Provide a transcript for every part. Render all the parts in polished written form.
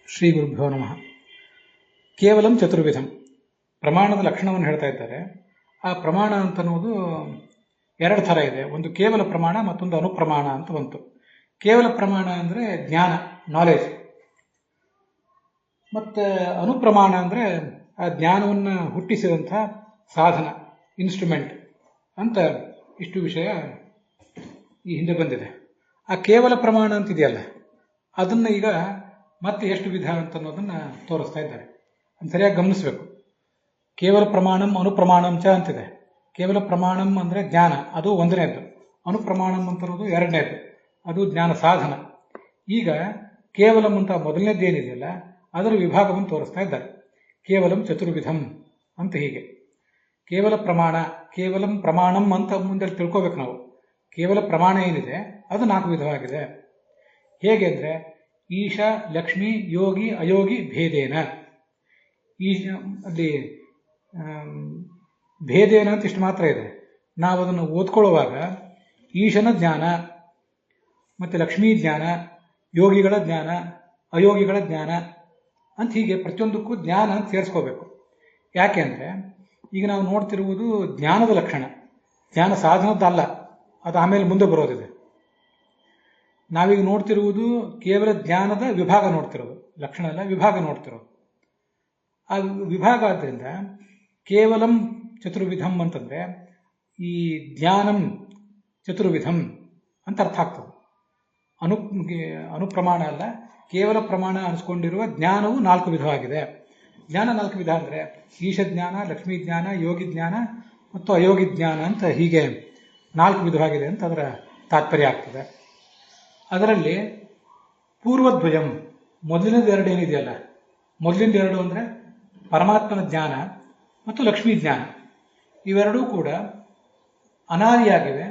ಶ್ರೀ ಗುರುಭ್ಯೋ ನಮಃ. ಕೇವಲಂ ಚತುರ್ವಿಧಂ ಪ್ರಮಾಣದ ಲಕ್ಷಣವನ್ನು ಹೇಳ್ತಾ ಇದ್ದಾರೆ. ಆ ಪ್ರಮಾಣ ಅಂತನ್ನುವುದು ಎರಡು ಥರ ಇದೆ. ಒಂದು ಕೇವಲ ಪ್ರಮಾಣ, ಮತ್ತೊಂದು ಅನುಪ್ರಮಾಣ ಅಂತ ಬಂತು. ಕೇವಲ ಪ್ರಮಾಣ ಅಂದರೆ ಜ್ಞಾನ, ನಾಲೆಜ್. ಮತ್ತು ಅನುಪ್ರಮಾಣ ಅಂದರೆ ಆ ಜ್ಞಾನವನ್ನು ಹುಟ್ಟಿಸಿದಂಥ ಸಾಧನ, ಇನ್ಸ್ಟ್ರೂಮೆಂಟ್ ಅಂತ ಇಷ್ಟು ವಿಷಯ ಈ ಹಿಂದೆ ಬಂದಿದೆ. ಆ ಕೇವಲ ಪ್ರಮಾಣ ಅಂತಿದೆಯಲ್ಲ, ಅದನ್ನು ಈಗ ಮತ್ತೆ ಎಷ್ಟು ವಿಧ ಅಂತ ಅನ್ನೋದನ್ನು ತೋರಿಸ್ತಾ ಇದ್ದಾರೆ. ಅದು ಸರಿಯಾಗಿ ಗಮನಿಸಬೇಕು. ಕೇವಲ ಪ್ರಮಾಣಂ ಅನುಪ್ರಮಾಣಂ ಚ ಅಂತಿದೆ. ಕೇವಲ ಪ್ರಮಾಣಂ ಅಂದರೆ ಜ್ಞಾನ, ಅದು ಒಂದನೇದ್ದು. ಅನುಪ್ರಮಾಣಂ ಅಂತನ್ನೋದು ಎರಡನೇದ್ದು, ಅದು ಜ್ಞಾನ ಸಾಧನ. ಈಗ ಕೇವಲಂ ಅಂತ ಮೊದಲನೇದ್ದು ಏನಿದೆಯಲ್ಲ, ಅದರ ವಿಭಾಗವನ್ನು ತೋರಿಸ್ತಾ ಇದ್ದಾರೆ. ಕೇವಲಂ ಚತುರ್ವಿಧಂ ಅಂತ ಹೀಗೆ. ಕೇವಲ ಪ್ರಮಾಣ, ಕೇವಲಂ ಪ್ರಮಾಣಂ ಅಂತ ಮುಂದೆ ತಿಳ್ಕೋಬೇಕು ನಾವು. ಕೇವಲ ಪ್ರಮಾಣ ಏನಿದೆ ಅದು 4 ವಿಧವಾಗಿದೆ. ಹೇಗೆ ಅಂದರೆ ಈಶ, ಲಕ್ಷ್ಮಿ, ಯೋಗಿ, ಅಯೋಗಿ ಭೇದೇನ. ಈಶ ಅಲ್ಲಿ ಭೇದೇನ ಅಂತ ಇಷ್ಟು ಮಾತ್ರ ಇದೆ. ನಾವು ಅದನ್ನು ಓದ್ಕೊಳ್ಳುವಾಗ ಈಶನ ಜ್ಞಾನ ಮತ್ತು ಲಕ್ಷ್ಮೀ ಜ್ಞಾನ, ಯೋಗಿಗಳ ಜ್ಞಾನ, ಅಯೋಗಿಗಳ ಜ್ಞಾನ ಅಂತ ಹೀಗೆ ಪ್ರತಿಯೊಂದಕ್ಕೂ ಜ್ಞಾನ ಅಂತ ಸೇರಿಸ್ಕೋಬೇಕು. ಯಾಕೆ ಅಂದರೆ ಈಗ ನಾವು ನೋಡ್ತಿರುವುದು ಜ್ಞಾನದ ಲಕ್ಷಣ, ಜ್ಞಾನ ಸಾಧನದ್ದಲ್ಲ. ಅದು ಆಮೇಲೆ ಮುಂದೆ ಬರೋದಿದೆ. ನಾವೀಗ ನೋಡ್ತಿರುವುದು ಕೇವಲ ಜ್ಞಾನದ ವಿಭಾಗ ನೋಡ್ತಿರೋದು, ಲಕ್ಷಣ ಅಲ್ಲ, ವಿಭಾಗ ನೋಡ್ತಿರೋದು. ಆ ವಿಭಾಗ ಆದ್ದರಿಂದ ಕೇವಲಂ ಚತುರ್ವಿಧಂ ಅಂತಂದರೆ ಈ ಜ್ಞಾನಂ ಚತುರ್ವಿಧಂ ಅಂತ ಅರ್ಥ ಆಗ್ತದೆ. ಅನುಪ್ರಮಾಣ ಅಲ್ಲ, ಕೇವಲ ಪ್ರಮಾಣ ಅನಿಸ್ಕೊಂಡಿರುವ ಜ್ಞಾನವು 4 ವಿಧವಾಗಿದೆ. ಜ್ಞಾನ 4 ವಿಧ ಅಂದರೆ ಈಶ ಜ್ಞಾನ, ಲಕ್ಷ್ಮೀ ಜ್ಞಾನ, ಯೋಗಿ ಜ್ಞಾನ ಮತ್ತು ಅಯೋಗಿ ಜ್ಞಾನ ಅಂತ ಹೀಗೆ 4 ವಿಧವಾಗಿದೆ ಅಂತ ಅದರ ತಾತ್ಪರ್ಯ ಆಗ್ತದೆ. ಅದರಲ್ಲಿ ಪೂರ್ವದ್ವಯಂ, ಮೊದಲಿನದು 2 ಏನಿದೆಯಲ್ಲ, ಮೊದಲಿಂದ 2 ಅಂದರೆ ಪರಮಾತ್ಮನ ಜ್ಞಾನ ಮತ್ತು ಲಕ್ಷ್ಮೀ ಜ್ಞಾನ. ಇವೆರಡೂ ಕೂಡ ಅನಾದಿಯಾಗಿವೆ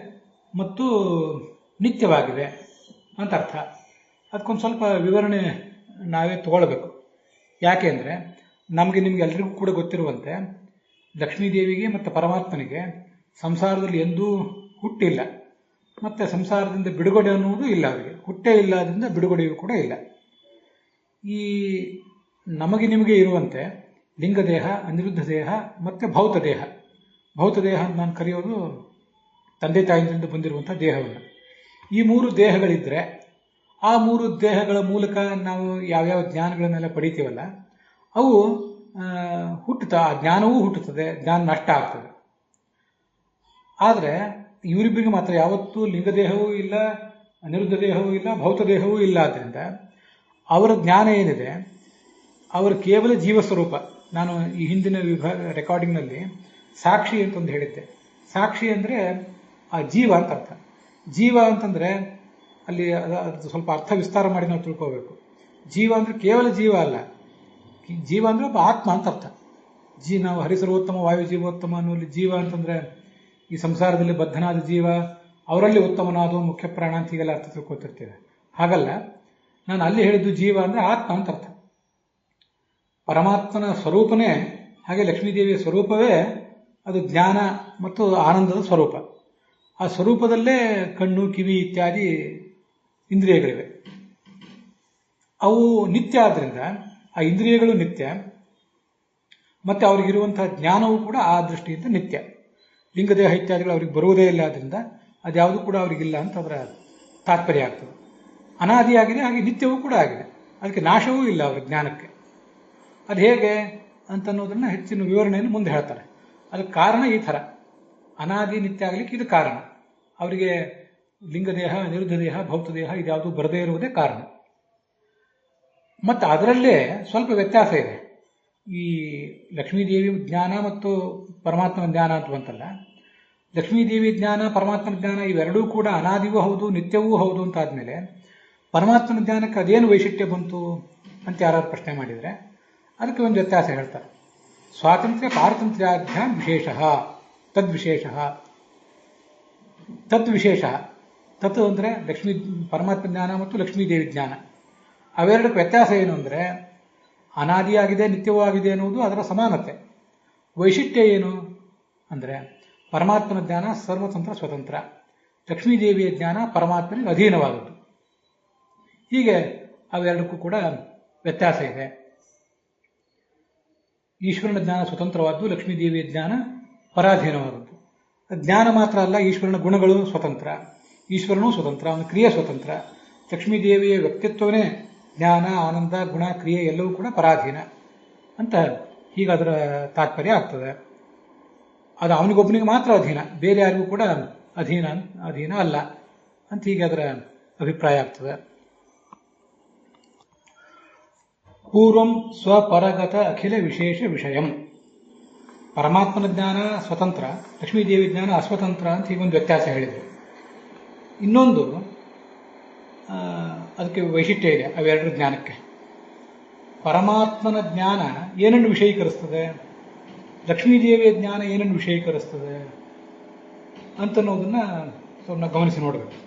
ಮತ್ತು ನಿತ್ಯವಾಗಿವೆ ಅಂತ ಅರ್ಥ. ಅದಕ್ಕೊಂದು ಸ್ವಲ್ಪ ವಿವರಣೆ ನಾವೇ ತಗೊಳ್ಬೇಕು. ಯಾಕೆ ಅಂದರೆ ನಮಗೆ ನಿಮಗೆ ಎಲ್ರಿಗೂ ಕೂಡ ಗೊತ್ತಿರುವಂತೆ ಲಕ್ಷ್ಮೀದೇವಿಗೆ ಮತ್ತು ಪರಮಾತ್ಮನಿಗೆ ಸಂಸಾರದಲ್ಲಿ ಎಂದೂ ಹುಟ್ಟಿಲ್ಲ, ಮತ್ತು ಸಂಸಾರದಿಂದ ಬಿಡುಗಡೆ ಅನ್ನುವುದು ಇಲ್ಲ. ಅವರಿಗೆ ಹುಟ್ಟೇ ಇಲ್ಲ, ಅದರಿಂದ ಬಿಡುಗಡೆಯೂ ಕೂಡ ಇಲ್ಲ. ಈ ನಮಗೆ ನಿಮಗೆ ಇರುವಂತೆ ಲಿಂಗದೇಹ, ಅನಿರುದ್ಧ ದೇಹ ಮತ್ತು ಭೌತ ದೇಹ. ಭೌತ ದೇಹ ಅಂತ ನಾನು ಕರೆಯೋದು ತಂದೆ ತಾಯಿಯಿಂದ ಬಂದಿರುವಂಥ ದೇಹವನ್ನು. ಈ 3 ದೇಹಗಳಿದ್ದರೆ ಆ 3 ದೇಹಗಳ ಮೂಲಕ ನಾವು ಯಾವ್ಯಾವ ಜ್ಞಾನಗಳನ್ನೆಲ್ಲ ಪಡಿತೀವಲ್ಲ, ಅವು ಹುಟ್ಟುತ್ತಾ, ಆ ಜ್ಞಾನವೂ ಹುಟ್ಟುತ್ತದೆ, ಜ್ಞಾನ ನಷ್ಟ ಆಗ್ತದೆ. ಆದರೆ ಇವರಿಬ್ಬರಿಗೆ ಮಾತ್ರ ಯಾವತ್ತೂ ಲಿಂಗದೇಹವೂ ಇಲ್ಲ, ಅನಿರುದ್ಧ ದೇಹವೂ ಇಲ್ಲ, ಭೌತ ದೇಹವೂ ಇಲ್ಲ. ಆದ್ದರಿಂದ ಅವರ ಜ್ಞಾನ ಏನಿದೆ ಅವರ ಕೇವಲ ಜೀವಸ್ವರೂಪ. ನಾನು ಈ ಹಿಂದಿನ ರೆಕಾರ್ಡಿಂಗ್ನಲ್ಲಿ ಸಾಕ್ಷಿ ಅಂತಂದು ಹೇಳಿದ್ದೆ. ಸಾಕ್ಷಿ ಅಂದರೆ ಆ ಜೀವ ಅಂತ ಅರ್ಥ. ಜೀವ ಅಂತಂದರೆ ಅಲ್ಲಿ ಅದು ಸ್ವಲ್ಪ ಅರ್ಥ ವಿಸ್ತಾರ ಮಾಡಿ ನಾವು ತಿಳ್ಕೋಬೇಕು. ಜೀವ ಅಂದರೆ ಕೇವಲ ಜೀವ ಅಲ್ಲ, ಜೀವ ಅಂದರೆ ಒಬ್ಬ ಆತ್ಮ ಅಂತ ಅರ್ಥ. ನಾವು ಹರಿಸರ್ವೋತ್ತಮ ವಾಯು ಜೀವೋತ್ತಮ ಅನ್ನೋಲ್ಲಿ ಜೀವ ಅಂತಂದರೆ ಈ ಸಂಸಾರದಲ್ಲಿ ಬದ್ಧನಾದ ಜೀವ, ಅವರಲ್ಲಿ ಉತ್ತಮನಾದ ಮುಖ್ಯ ಪ್ರಾಣ ಅಂತ ಹೀಗೆಲ್ಲ ಅರ್ಥ ತಿಳ್ಕೊತಿರ್ತೇವೆ. ಹಾಗಲ್ಲ, ನಾನು ಅಲ್ಲಿ ಹೇಳಿದ್ದು ಜೀವ ಅಂದರೆ ಆತ್ಮ ಅಂತ ಅರ್ಥ. ಪರಮಾತ್ಮನ ಸ್ವರೂಪನೇ, ಹಾಗೆ ಲಕ್ಷ್ಮೀದೇವಿಯ ಸ್ವರೂಪವೇ ಅದು ಜ್ಞಾನ ಮತ್ತು ಆನಂದದ ಸ್ವರೂಪ. ಆ ಸ್ವರೂಪದಲ್ಲೇ ಕಣ್ಣು, ಕಿವಿ ಇತ್ಯಾದಿ ಇಂದ್ರಿಯಗಳಿವೆ. ಅವು ನಿತ್ಯ ಆದ್ದರಿಂದ ಆ ಇಂದ್ರಿಯಗಳು ನಿತ್ಯ, ಮತ್ತು ಅವರಿಗಿರುವಂತಹ ಜ್ಞಾನವೂ ಕೂಡ ಆ ದೃಷ್ಟಿಯಿಂದ ನಿತ್ಯ. ಲಿಂಗದೇಹ ಇತ್ಯಾದಿಗಳು ಅವ್ರಿಗೆ ಬರುವುದೇ ಇಲ್ಲ, ಆದ್ದರಿಂದ ಅದ್ಯಾವುದೂ ಕೂಡ ಅವರಿಗಿಲ್ಲ ಅಂತ ಅದರ ತಾತ್ಪರ್ಯ ಆಗ್ತದೆ. ಅನಾದಿಯಾಗಿದೆ, ಹಾಗೆ ನಿತ್ಯವೂ ಕೂಡ ಆಗಿದೆ, ಅದಕ್ಕೆ ನಾಶವೂ ಇಲ್ಲ ಅವರ ಜ್ಞಾನಕ್ಕೆ. ಅದು ಹೇಗೆ ಅಂತನ್ನೋದನ್ನು ಹೆಚ್ಚಿನ ವಿವರಣೆಯನ್ನು ಮುಂದೆ ಹೇಳ್ತಾರೆ. ಅದಕ್ಕೆ ಕಾರಣ ಈ ಥರ ಅನಾದಿ ನಿತ್ಯ ಆಗಲಿಕ್ಕೆ ಇದು ಕಾರಣ. ಅವರಿಗೆ ಲಿಂಗದೇಹ, ಅನಿರುದ್ಧ ದೇಹ, ಭೌತ ದೇಹ ಇದ್ಯಾವುದೂ ಬರದೇ ಇರುವುದೇ ಕಾರಣ. ಮತ್ತು ಅದರಲ್ಲೇ ಸ್ವಲ್ಪ ವ್ಯತ್ಯಾಸ ಇದೆ. ಈ ಲಕ್ಷ್ಮೀದೇವಿ ಜ್ಞಾನ ಮತ್ತು ಪರಮಾತ್ಮನ ಜ್ಞಾನ ಅಂತ ಬಂತಲ್ಲ, ಲಕ್ಷ್ಮೀದೇವಿ ಜ್ಞಾನ, ಪರಮಾತ್ಮನ ಜ್ಞಾನ ಇವೆರಡೂ ಕೂಡ ಅನಾದಿವೂ ಹೌದು, ನಿತ್ಯವೂ ಹೌದು ಅಂತ ಆದಮೇಲೆ ಪರಮಾತ್ಮನ ಜ್ಞಾನಕ್ಕೆ ಅದೇನು ವೈಶಿಷ್ಟ್ಯ ಬಂತು ಅಂತ ಯಾರು ಪ್ರಶ್ನೆ ಮಾಡಿದರೆ ಅದಕ್ಕೆ ಒಂದು ವ್ಯತ್ಯಾಸ ಹೇಳ್ತಾರೆ. ಸ್ವಾತಂತ್ರ್ಯ ಪಾರತಂತ್ರ್ಯಾಭ್ಯಾಂ ವಿಶೇಷ ತದ್ವಿಶೇಷ. ತದ್ವಿಶೇಷ, ತತ್ ಅಂದರೆ ಲಕ್ಷ್ಮೀ ಪರಮಾತ್ಮ ಜ್ಞಾನ ಮತ್ತು ಲಕ್ಷ್ಮೀದೇವಿ ಜ್ಞಾನ. ಅವೆರಡಕ್ಕೆ ವ್ಯತ್ಯಾಸ ಏನು ಅಂದರೆ ಅನಾದಿಯಾಗಿದೆ, ನಿತ್ಯವೂ ಆಗಿದೆ ಎನ್ನುವುದು ಅದರ ಸಮಾನತೆ. ವೈಶಿಷ್ಟ್ಯ ಏನು ಅಂದರೆ ಪರಮಾತ್ಮನ ಜ್ಞಾನ ಸರ್ವತಂತ್ರ ಸ್ವತಂತ್ರ, ಲಕ್ಷ್ಮೀದೇವಿಯ ಜ್ಞಾನ ಪರಮಾತ್ಮನಿಗೆ ಅಧೀನವಾದದ್ದು. ಹೀಗೆ ಅವೆರಡಕ್ಕೂ ಕೂಡ ವ್ಯತ್ಯಾಸ ಇದೆ. ಈಶ್ವರನ ಜ್ಞಾನ ಸ್ವತಂತ್ರವಾದ್ದು, ಲಕ್ಷ್ಮೀದೇವಿಯ ಜ್ಞಾನ ಪರಾಧೀನವಾದದ್ದು. ಜ್ಞಾನ ಮಾತ್ರ ಅಲ್ಲ, ಈಶ್ವರನ ಗುಣಗಳು ಸ್ವತಂತ್ರ, ಈಶ್ವರನೂ ಸ್ವತಂತ್ರ, ಅವನ ಕ್ರಿಯೆ ಸ್ವತಂತ್ರ. ಲಕ್ಷ್ಮೀದೇವಿಯ ವ್ಯಕ್ತಿತ್ವವೇ ಜ್ಞಾನ, ಆನಂದ, ಗುಣ, ಕ್ರಿಯೆ ಎಲ್ಲವೂ ಕೂಡ ಪರಾಧೀನ ಅಂತ ಹೀಗೆ ಅದರ ತಾತ್ಪರ್ಯ ಆಗ್ತದೆ. ಅದು ಅವನಿಗೊಬ್ಬನಿಗೆ ಮಾತ್ರ ಅಧೀನ, ಬೇರೆ ಯಾರಿಗೂ ಕೂಡ ಅಧೀನ ಅಲ್ಲ ಅಂತ ಹೀಗೆ ಅದರ ಅಭಿಪ್ರಾಯ ಆಗ್ತದೆ. ಪೂರ್ವಂ ಸ್ವಪರಗತ ಅಖಿಲ ವಿಶೇಷ ವಿಷಯಂ. ಪರಮಾತ್ಮನ ಜ್ಞಾನ ಸ್ವತಂತ್ರ, ಲಕ್ಷ್ಮೀದೇವಿ ಜ್ಞಾನ ಅಸ್ವತಂತ್ರ ಅಂತ ಹೀಗೊಂದು ವ್ಯತ್ಯಾಸ ಹೇಳಿದರು. ಇನ್ನೊಂದು ಅದಕ್ಕೆ ವೈಶಿಷ್ಟ್ಯ ಇದೆ ಅವೆರಡರ ಜ್ಞಾನಕ್ಕೆ. ಪರಮಾತ್ಮನ ಜ್ಞಾನ ಏನನ್ನು ವಿಷಯೀಕರಿಸ್ತದೆ, ಲಕ್ಷ್ಮೀದೇವಿಯ ಜ್ಞಾನ ಏನನ್ನು ವಿಷಯೀಕರಿಸ್ತದೆ ಅಂತನ್ನೋದನ್ನ ಸ್ವಲ್ಪ ಗಮನಿಸಿ ನೋಡಬೇಕು.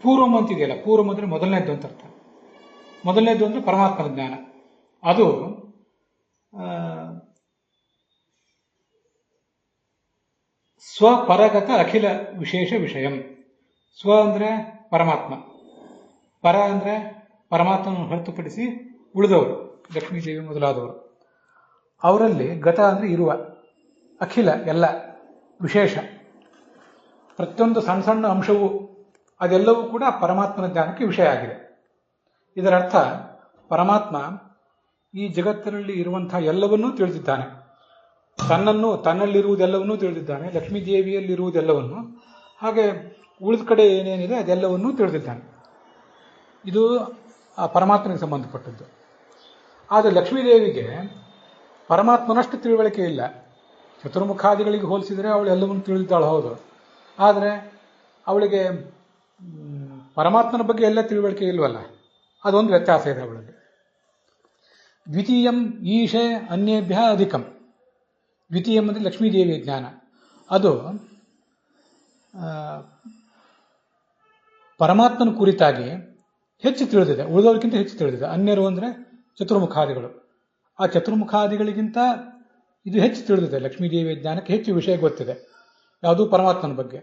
ಪೂರ್ವಂ ಅಂತಿದೆಯಲ್ಲ, ಪೂರ್ವಂ ಅಂದರೆ ಮೊದಲನೇದ್ದು ಅಂತ ಅರ್ಥ. ಮೊದಲನೇದು ಅಂದರೆ ಪರಮಾತ್ಮನ ಜ್ಞಾನ. ಅದು ಸ್ವಪರಗತ ಅಖಿಲ ವಿಶೇಷ ವಿಷಯಂ. ಸ್ವ ಅಂದರೆ ಪರಮಾತ್ಮ, ಪರ ಅಂದರೆ ಪರಮಾತ್ಮನ ಹೊರತುಪಡಿಸಿ ಉಳಿದವರು, ಲಕ್ಷ್ಮೀದೇವಿ ಮೊದಲಾದವರು. ಅವರಲ್ಲಿ ಗತ ಅಂದರೆ ಇರುವ, ಅಖಿಲ ಎಲ್ಲ, ವಿಶೇಷ ಪ್ರತಿಯೊಂದು ಸಣ್ಣ ಸಣ್ಣ ಅಂಶವೂ ಅದೆಲ್ಲವೂ ಕೂಡ ಪರಮಾತ್ಮನ ಜ್ಞಾನಕ್ಕೆ ವಿಷಯ ಆಗಿದೆ. ಇದರರ್ಥ ಪರಮಾತ್ಮ ಈ ಜಗತ್ತಿನಲ್ಲಿ ಇರುವಂತಹ ಎಲ್ಲವನ್ನೂ ತಿಳಿದಿದ್ದಾನೆ. ತನ್ನಲ್ಲಿರುವುದೆಲ್ಲವನ್ನೂ ತಿಳಿದಿದ್ದಾನೆ, ಲಕ್ಷ್ಮೀದೇವಿಯಲ್ಲಿರುವುದೆಲ್ಲವನ್ನು, ಹಾಗೆ ಉಳಿದ ಕಡೆ ಏನೇನಿದೆ ಅದೆಲ್ಲವನ್ನೂ ತಿಳಿದಿದ್ದಾನೆ. ಇದು ಆ ಪರಮಾತ್ಮನಿಗೆ ಸಂಬಂಧಪಟ್ಟದ್ದು. ಆದರೆ ಲಕ್ಷ್ಮೀದೇವಿಗೆ ಪರಮಾತ್ಮನಷ್ಟು ತಿಳುವಳಿಕೆ ಇಲ್ಲ. ಚತುರ್ಮುಖಾದಿಗಳಿಗೆ ಹೋಲಿಸಿದರೆ ಅವಳು ಎಲ್ಲವನ್ನು ತಿಳಿದಿದ್ದಾಳು, ಹೌದು. ಆದರೆ ಅವಳಿಗೆ ಪರಮಾತ್ಮನ ಬಗ್ಗೆ ಎಲ್ಲ ತಿಳುವಳಿಕೆ ಇಲ್ವಲ್ಲ, ಅದೊಂದು ವ್ಯತ್ಯಾಸ ಇದೆ ಅವಳಲ್ಲಿ. ದ್ವಿತೀಯಂ ಈಶೆ ಅನ್ಯೇಭ್ಯ ಅಧಿಕಂ. ದ್ವಿತೀಯಂ ಅಂದರೆ ಲಕ್ಷ್ಮೀದೇವಿಯ ಜ್ಞಾನ. ಅದು ಪರಮಾತ್ಮನ ಕುರಿತಾಗಿ ಹೆಚ್ಚು ತಿಳಿದಿದೆ, ಉಳಿದವರಿಗಿಂತ ಹೆಚ್ಚು ತಿಳಿದಿದೆ. ಅನ್ಯರು ಅಂದರೆ ಚತುರ್ಮುಖಾದಿಗಳು. ಆ ಚತುರ್ಮುಖಾದಿಗಳಿಗಿಂತ ಇದು ಹೆಚ್ಚು ತಿಳಿದಿದೆ. ಲಕ್ಷ್ಮೀದೇವಿಯ ಜ್ಞಾನಕ್ಕೆ ಹೆಚ್ಚು ವಿಷಯ ಗೊತ್ತಿದೆ, ಯಾವುದೂ ಪರಮಾತ್ಮನ ಬಗ್ಗೆ.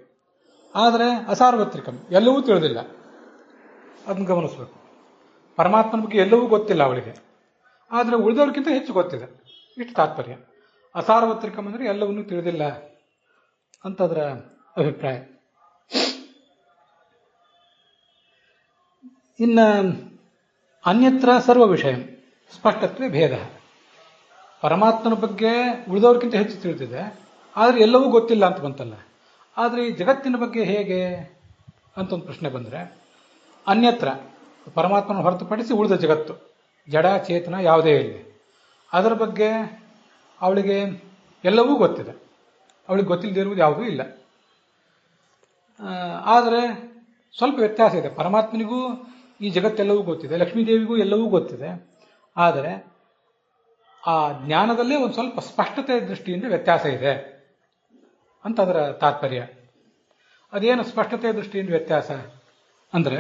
ಆದರೆ ಅಸಾರ್ವತ್ರಿಕಂ, ಎಲ್ಲವೂ ತಿಳಿದಿಲ್ಲ. ಅದನ್ನು ಗಮನಿಸಬೇಕು. ಪರಮಾತ್ಮನ ಬಗ್ಗೆ ಎಲ್ಲವೂ ಗೊತ್ತಿಲ್ಲ ಅವಳಿಗೆ, ಆದರೆ ಉಳಿದವ್ರಿಗಿಂತ ಹೆಚ್ಚು ಗೊತ್ತಿದೆ, ಇಷ್ಟು ತಾತ್ಪರ್ಯ. ಅಸಾರ್ವತ್ರಿಕಂ ಅಂದರೆ ಎಲ್ಲವನ್ನೂ ತಿಳಿದಿಲ್ಲ ಅಂತದರ ಅಭಿಪ್ರಾಯ. ಇನ್ನು ಅನ್ಯತ್ರ ಸರ್ವ ವಿಷಯ ಸ್ಪಷ್ಟತ್ವೇ ಭೇದ. ಪರಮಾತ್ಮನ ಬಗ್ಗೆ ಉಳಿದವ್ರಿಗಿಂತ ಹೆಚ್ಚು ತಿಳಿದಿದೆ, ಆದರೆ ಎಲ್ಲವೂ ಗೊತ್ತಿಲ್ಲ ಅಂತ ಬಂತಲ್ಲ. ಆದರೆ ಈ ಜಗತ್ತಿನ ಬಗ್ಗೆ ಹೇಗೆ ಅಂತ ಒಂದು ಪ್ರಶ್ನೆ ಬಂದರೆ, ಅನ್ಯತ್ರ ಪರಮಾತ್ಮನ ಹೊರತುಪಡಿಸಿ ಉಳಿದ ಜಗತ್ತು, ಜಡ ಚೇತನ ಯಾವುದೇ ಇರಲಿ, ಅದರ ಬಗ್ಗೆ ಅವಳಿಗೆ ಎಲ್ಲವೂ ಗೊತ್ತಿದೆ, ಅವಳಿಗೆ ಗೊತ್ತಿಲ್ಲದೆ ಇರುವುದು ಯಾವುದೂ ಇಲ್ಲ. ಆದರೆ ಸ್ವಲ್ಪ ವ್ಯತ್ಯಾಸ ಇದೆ. ಪರಮಾತ್ಮನಿಗೂ ಈ ಜಗತ್ತೆಲ್ಲವೂ ಗೊತ್ತಿದೆ, ಲಕ್ಷ್ಮೀದೇವಿಗೂ ಎಲ್ಲವೂ ಗೊತ್ತಿದೆ. ಆದರೆ ಆ ಜ್ಞಾನದಲ್ಲೇ ಒಂದು ಸ್ವಲ್ಪ ಸ್ಪಷ್ಟತೆಯ ದೃಷ್ಟಿಯಿಂದ ವ್ಯತ್ಯಾಸ ಇದೆ ಅಂತ ಅದರ ತಾತ್ಪರ್ಯ. ಅದೇನು ಸ್ಪಷ್ಟತೆಯ ದೃಷ್ಟಿಯಿಂದ ವ್ಯತ್ಯಾಸ ಅಂದರೆ,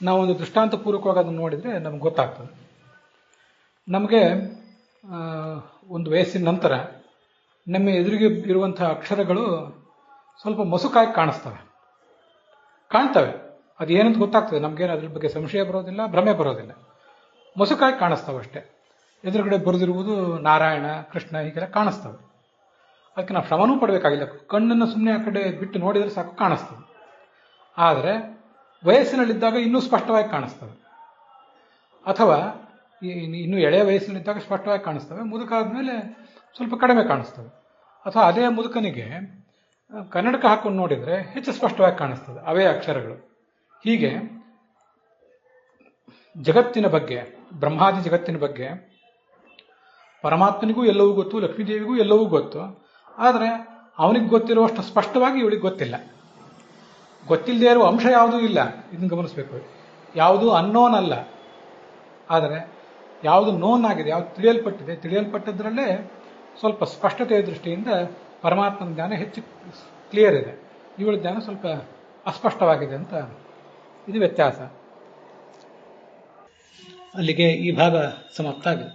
ನಾವೊಂದು ದೃಷ್ಟಾಂತಪೂರ್ವಕವಾಗಿ ಅದನ್ನು ನೋಡಿದರೆ ನಮ್ಗೆ ಗೊತ್ತಾಗ್ತದೆ. ನಮಗೆ ಒಂದು ವಯಸ್ಸಿನ ನಂತರ ನಮ್ಮ ಎದುರಿಗೆ ಇರುವಂಥ ಅಕ್ಷರಗಳು ಸ್ವಲ್ಪ ಮಸುಕಾಗಿ ಕಾಣ್ತವೆ. ಅದು ಏನಂತ ಗೊತ್ತಾಗ್ತದೆ ನಮಗೇನು, ಅದ್ರ ಬಗ್ಗೆ ಸಂಶಯ ಬರೋದಿಲ್ಲ, ಭ್ರಮೆ ಬರೋದಿಲ್ಲ. ಮಸುಕಾಗಿ ಕಾಣಿಸ್ತವೆ ಅಷ್ಟೇ. ಎದುರುಗಡೆ ಬರೆದಿರುವುದು ನಾರಾಯಣ, ಕೃಷ್ಣ ಹೀಗೆಲ್ಲ ಕಾಣಿಸ್ತವೆ. ಅದಕ್ಕೆ ನಾವು ಶ್ರಮನೂ ಪಡಬೇಕಾಗಿಲ್ಲ, ಕಣ್ಣನ್ನು ಸುಮ್ಮನೆ ಆ ಕಡೆ ಬಿಟ್ಟು ನೋಡಿದರೆ ಸಾಕು ಕಾಣಿಸ್ತದೆ. ಆದರೆ ವಯಸ್ಸಿನಲ್ಲಿದ್ದಾಗ ಇನ್ನೂ ಸ್ಪಷ್ಟವಾಗಿ ಕಾಣಿಸ್ತವೆ, ಅಥವಾ ಇನ್ನೂ ಎಳೆಯ ವಯಸ್ಸಿನಲ್ಲಿದ್ದಾಗ ಸ್ಪಷ್ಟವಾಗಿ ಕಾಣಿಸ್ತವೆ, ಮುದುಕಾದ್ಮೇಲೆ ಸ್ವಲ್ಪ ಕಡಿಮೆ ಕಾಣಿಸ್ತವೆ. ಅಥವಾ ಅದೇ ಮುದುಕನಿಗೆ ಕನ್ನಡಕ ಹಾಕೊಂಡು ನೋಡಿದರೆ ಹೆಚ್ಚು ಸ್ಪಷ್ಟವಾಗಿ ಕಾಣಿಸ್ತದೆ ಅವೇ ಅಕ್ಷರಗಳು. ಹೀಗೆ ಜಗತ್ತಿನ ಬಗ್ಗೆ, ಬ್ರಹ್ಮಾದಿ ಜಗತ್ತಿನ ಬಗ್ಗೆ ಪರಮಾತ್ಮನಿಗೂ ಎಲ್ಲವೂ ಗೊತ್ತು, ಲಕ್ಷ್ಮೀದೇವಿಗೂ ಎಲ್ಲವೂ ಗೊತ್ತು. ಆದರೆ ಅವನಿಗೆ ಗೊತ್ತಿರುವಷ್ಟು ಸ್ಪಷ್ಟವಾಗಿ ಇವಳಿಗೆ ಗೊತ್ತಿಲ್ಲ. ಗೊತ್ತಿಲ್ಲದೆ ಇರುವ ಅಂಶ ಯಾವುದೂ ಇಲ್ಲ, ಇದನ್ನು ಗಮನಿಸಬೇಕು. ಯಾವುದು ಅನ್ನೋನ್ ಅಲ್ಲ, ಆದರೆ ಯಾವುದು ನೋನ್ ಆಗಿದೆ, ಯಾವುದು ತಿಳಿಯಲ್ಪಟ್ಟಿದೆ, ತಿಳಿಯಲ್ಪಟ್ಟದ್ರಲ್ಲೇ ಸ್ವಲ್ಪ ಸ್ಪಷ್ಟತೆಯ ದೃಷ್ಟಿಯಿಂದ ಪರಮಾತ್ಮನ ಜ್ಞಾನ ಹೆಚ್ಚು ಕ್ಲಿಯರ್ ಇದೆ, ಇವಳ ಜ್ಞಾನ ಸ್ವಲ್ಪ ಅಸ್ಪಷ್ಟವಾಗಿದೆ ಅಂತ ಇದು ವ್ಯತ್ಯಾಸ. ಅಲ್ಲಿಗೆ ಈ ಭಾಗ ಸಮಾಪ್ತ ಆಗಿದೆ.